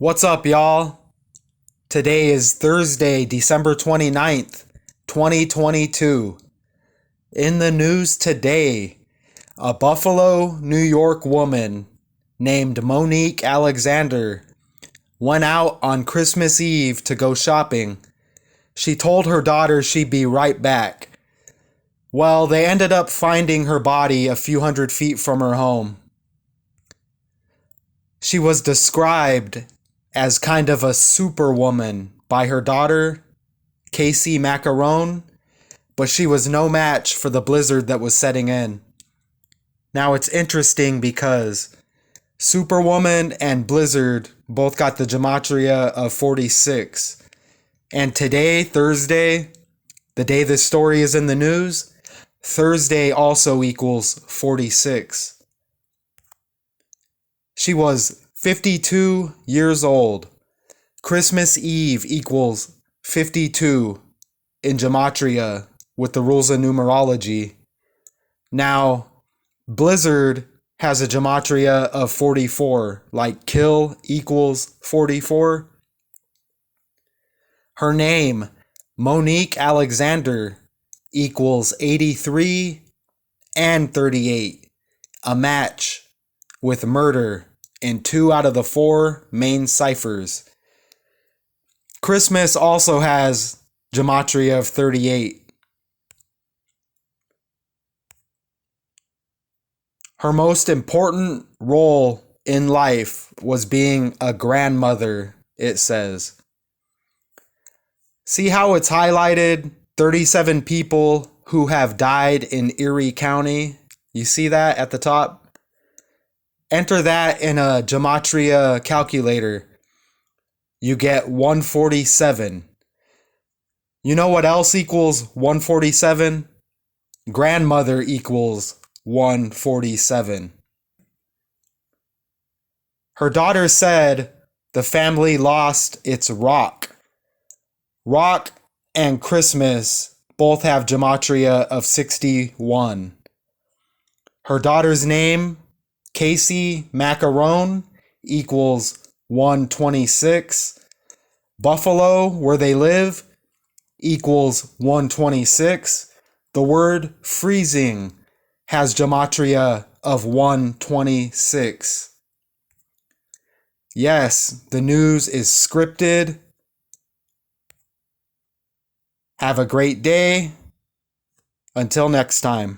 What's up, y'all? Today is Thursday, December 29th, 2022. In the news today, a Buffalo, New York woman named Monique Alexander went out on Christmas Eve to go shopping. She told her daughter she'd be right back. Well, they ended up finding her body a few hundred feet from her home. She was described as kind of a superwoman by her daughter, Casey Macaron, but she was no match for the blizzard that was setting in. Now it's interesting because Superwoman and Blizzard both got the gematria of 46. And today, Thursday, the day this story is in the news, Thursday also equals 46. She was 52 years old. Christmas Eve equals 52 in gematria with the rules of numerology. Now, Blizzard has a gematria of 44, like kill equals 44. Her name, Monique Alexander, equals 83 and 38, a match with murder in 2 out of the 4 main ciphers. Christmas also has gematria of 38. Her most important role in life was being a grandmother, it says. See how it's highlighted 37 people who have died in Erie County? You see that at the top? Enter that in a gematria calculator. You get 147. You know what else equals 147? Grandmother equals 147. Her daughter said the family lost its rock. Rock and Christmas both have gematria of 61. Her daughter's name, Casey Macaron, equals 126. Buffalo, where they live, equals 126. The word freezing has gematria of 126. Yes, the news is scripted. Have a great day. Until next time.